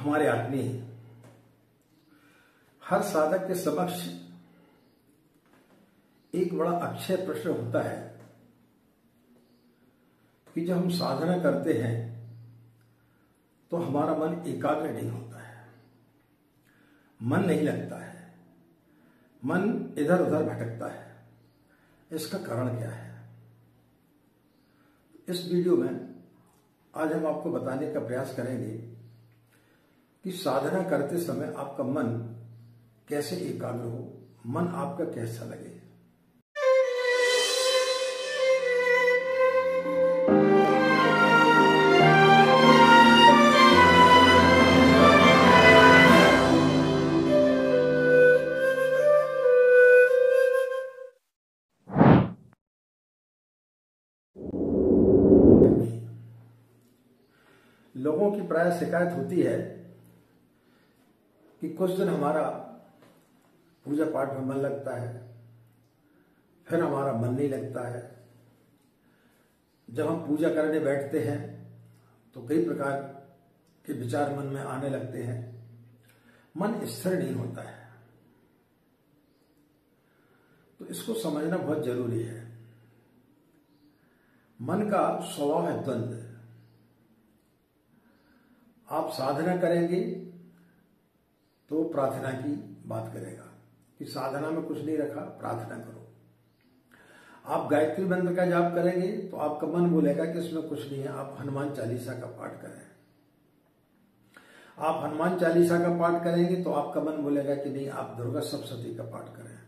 हमारे आत्मीय हैं। हर साधक के समक्ष एक बड़ा अक्षय प्रश्न होता है कि जब हम साधना करते हैं तो हमारा मन एकाग्र नहीं होता है, मन नहीं लगता है, मन इधर उधर भटकता है। इसका कारण क्या है? इस वीडियो में आज हम आपको बताने का प्रयास करेंगे कि साधना करते समय आपका मन कैसे एकाग्र हो, मन आपका कैसा लगे। लोगों की प्राय शिकायत होती है कि कुछ दिन हमारा पूजा पाठ में मन लगता है, फिर हमारा मन नहीं लगता है। जब हम पूजा करने बैठते हैं तो कई प्रकार के विचार मन में आने लगते हैं, मन स्थिर नहीं होता है। तो इसको समझना बहुत जरूरी है। मन का स्वभाव है द्वंद्व। आप साधना करेंगे तो प्रार्थना की बात करेगा कि साधना में कुछ नहीं रखा, प्रार्थना करो। आप गायत्री मंत्र का जाप करेंगे तो आपका मन बोलेगा कि इसमें कुछ नहीं है, आप हनुमान चालीसा का पाठ करें। आप हनुमान चालीसा का पाठ करेंगे तो आपका मन बोलेगा कि नहीं, आप दुर्गा सप्तशती का पाठ करें।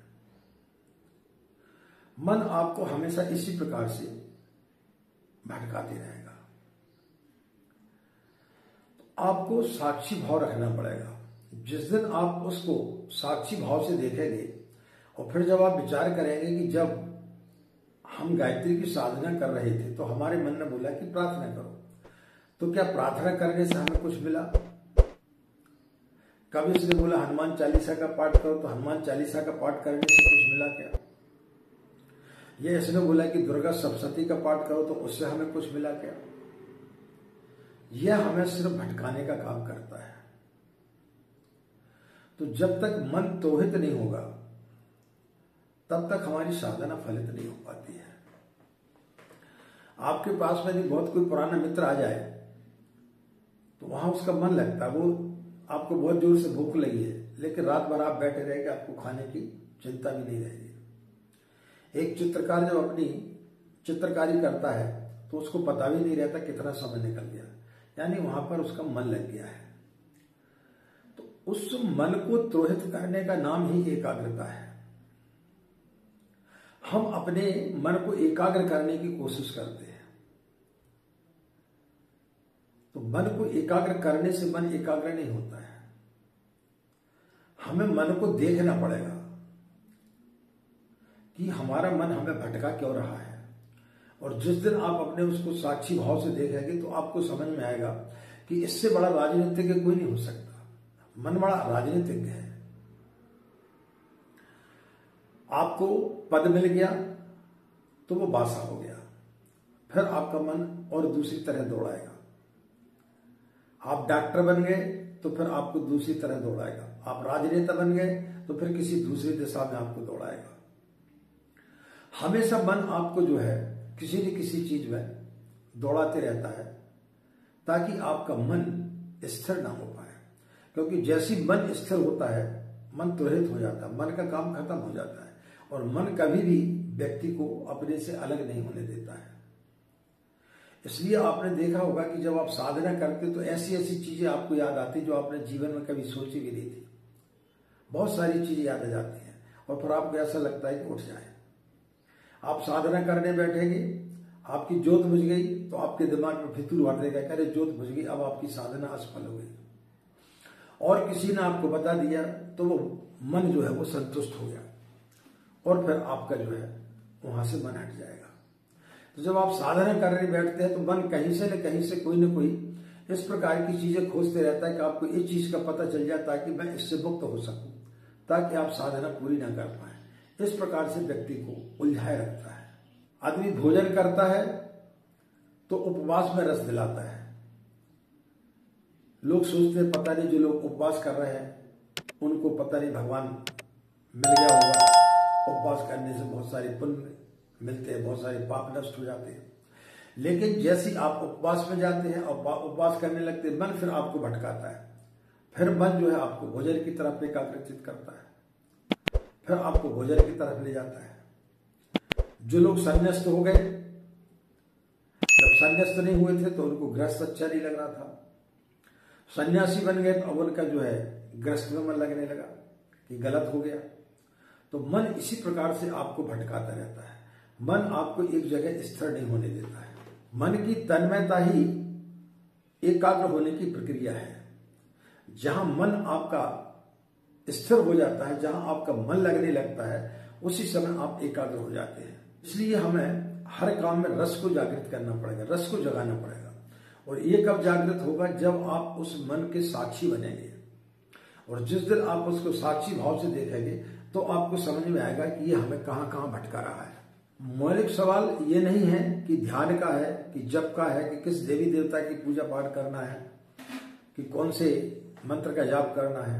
मन आपको हमेशा इसी प्रकार से भटकाते रहेगा। आपको साक्षी भाव रखना पड़ेगा। जिस दिन आप उसको साक्षी भाव से देखेंगे और फिर जब आप विचार करेंगे कि जब हम गायत्री की साधना कर रहे थे तो हमारे मन ने बोला कि प्रार्थना करो, तो क्या प्रार्थना करने से हमें कुछ मिला? कभी इसने बोला हनुमान चालीसा का पाठ करो तो हनुमान चालीसा का पाठ करने से कुछ मिला क्या? ये इसने बोला कि दुर्गा सप्तशती का पाठ करो तो उससे हमें कुछ मिला क्या? यह हमें सिर्फ भटकाने का काम करता है। तो जब तक मन तोहित नहीं होगा तब तक हमारी साधना फलित नहीं हो पाती है। आपके पास में यदि बहुत कोई पुराना मित्र आ जाए तो वहां उसका मन लगता है, वो आपको बहुत जोर से भूख लगी है लेकिन रात भर आप बैठे रहेंगे, आपको खाने की चिंता भी नहीं रहेगी। एक चित्रकार जब अपनी चित्रकारी करता है तो उसको पता भी नहीं रहता कितना समय निकल गया, यानी वहां पर उसका मन लग गया है। तो उस मन को त्रोहित करने का नाम ही एकाग्रता है। हम अपने मन को एकाग्र करने की कोशिश करते हैं, तो मन को एकाग्र करने से मन एकाग्र नहीं होता है। हमें मन को देखना पड़ेगा कि हमारा मन हमें भटका क्यों रहा है। और जिस दिन आप अपने उसको साक्षी भाव से देखेंगे तो आपको समझ में आएगा कि इससे बड़ा राजनीतिज्ञ कोई नहीं हो सकता। मन बड़ा राजनीतिज्ञ है। आपको पद मिल गया तो वो बासा हो गया, फिर आपका मन और दूसरी तरह दौड़ाएगा। आप डॉक्टर बन गए तो फिर आपको दूसरी तरह दौड़ाएगा। आप राजनेता बन गए तो फिर किसी दूसरी दिशा में आपको दौड़ाएगा। हमेशा मन आपको जो है किसी न किसी चीज में दौड़ाते रहता है ताकि आपका मन स्थिर ना हो पाए। क्योंकि जैसी मन स्थिर होता है मन त्वरित हो जाता है, मन का काम खत्म हो जाता है। और मन कभी भी व्यक्ति को अपने से अलग नहीं होने देता है। इसलिए आपने देखा होगा कि जब आप साधना करते तो ऐसी ऐसी चीजें आपको याद आती जो आपने जीवन में कभी सोची भी नहीं थी। बहुत सारी चीजें याद आ जाती हैं और फिर आपको ऐसा लगता है कि उठ जाए। आप साधना करने बैठेंगे, आपकी जोत बुझ गई तो आपके दिमाग में फितूर उठेगा, अरे जोत बुझ गई, अब आपकी साधना असफल हो गई। और किसी ने आपको बता दिया तो वो मन जो है वो संतुष्ट हो गया और फिर आपका जो है वहां से मन हट जाएगा। तो जब आप साधना करने बैठते हैं तो मन कहीं से न कहीं से कोई न कोई इस प्रकार की चीजें खोजते रहता है कि आपको इस चीज का पता चल जाए ताकि मैं इससे मुक्त हो सकूं, ताकि आप साधना पूरी ना कर पाए। इस प्रकार से व्यक्ति को उलझाए रखता है। आदमी भोजन करता है तो उपवास में रस दिलाता है, लोग सोचते हैं पता नहीं जो लोग उपवास कर रहे हैं उनको पता नहीं भगवान मिल गया होगा, उपवास करने से बहुत सारे पुण्य मिलते हैं, बहुत सारे पाप नष्ट हो जाते हैं। लेकिन जैसे आप उपवास में जाते हैं और उपवास करने लगते हैं, मन फिर आपको भटकाता है, फिर मन जो है आपको भोजन की तरफ एकाग्रचित करता है, फिर आपको भोजन की तरफ ले जाता है। जो लोग संन्यास्त हो गए, जब संन्यास्त नहीं हुए थे तो उनको गृहस्थ अच्छा नहीं लग रहा था, सन्यासी बन गए तो अब उनका जो है गृहस्थ में मन लगने लगा कि गलत हो गया। तो मन इसी प्रकार से आपको भटकाता रहता है, मन आपको एक जगह स्थिर नहीं होने देता है। मन की तन्मयता ही एकाग्र होने की प्रक्रिया है। जहां मन आपका स्थिर हो जाता है, जहां आपका मन लगने लगता है, उसी समय आप एकाग्र हो जाते हैं। इसलिए हमें हर काम में रस को जागृत करना पड़ेगा, रस को जगाना पड़ेगा। और ये कब जागृत होगा? जब आप उस मन के साक्षी बनेंगे। और जिस दिन आप उसको साक्षी भाव से देखेंगे तो आपको समझ में आएगा कि ये हमें कहां कहां भटका रहा है। मौलिक सवाल ये नहीं है कि ध्यान का है, कि जप का है, कि किस देवी देवता की पूजा पाठ करना है, कि कौन से मंत्र का जाप करना है।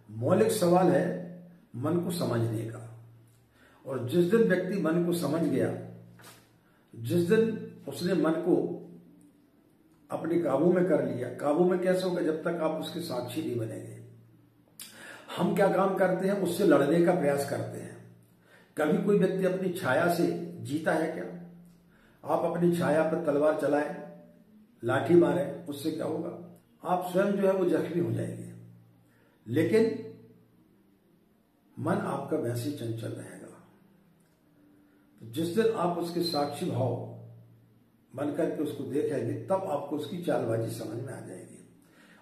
मौलिक सवाल है मन को समझने का। और जिस दिन व्यक्ति मन को समझ गया, जिस दिन उसने मन को अपने काबू में कर लिया, काबू में कैसे होगा? जब तक आप उसके साक्षी नहीं बनेंगे। हम क्या काम करते हैं? उससे लड़ने का प्रयास करते हैं। कभी कोई व्यक्ति अपनी छाया से जीता है क्या? आप अपनी छाया पर तलवार चलाएं, लाठी मारें, उससे क्या होगा? आप स्वयं जो है वो जख्मी हो जाएंगे। लेकिन मन आपका वैसे चंचल रहेगा। तो जिस दिन आप उसके साक्षी भाव बन करके उसको देखेंगे, तब आपको उसकी चालबाजी समझ में आ जाएगी।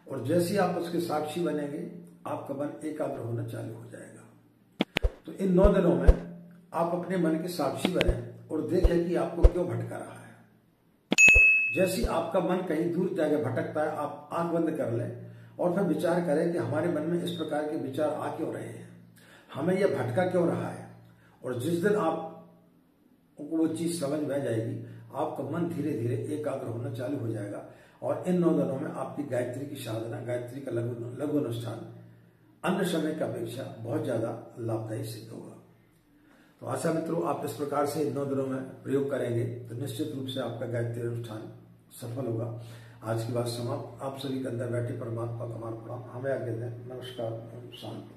और जैसे ही आप उसके साक्षी बनेंगे, आपका मन एकाग्र होना चालू हो जाएगा। तो इन 9 दिनों में आप अपने मन के साक्षी बने और देखें कि आपको क्यों भटका रहा है। जैसे आपका मन कहीं दूर जगह भटकता है, आप आंख बंद कर लें और फिर विचार करें कि हमारे मन में इस प्रकार के विचार आ क्यों रहे हैं, हमें यह भटका क्यों रहा है। और जिस दिन आपको वो चीज समझ में आ जाएगी, आपका मन धीरे धीरे एकाग्र होना चालू हो जाएगा। और इन 9 दिनों में आपकी गायत्री की साधना, गायत्री का लघु अनुष्ठान अन्य समय की अपेक्षा बहुत ज्यादा लाभदायी सिद्ध होगा। तो आशा मित्रों, आप इस प्रकार से इन 9 दिनों में प्रयोग करेंगे तो निश्चित रूप से आपका गायत्री अनुष्ठान सफल होगा। आज की बात समाप्त। आप सभी के अंदर बैठे परमात्मा का प्रणाम। हमें आगे दें। नमस्कार। शांति।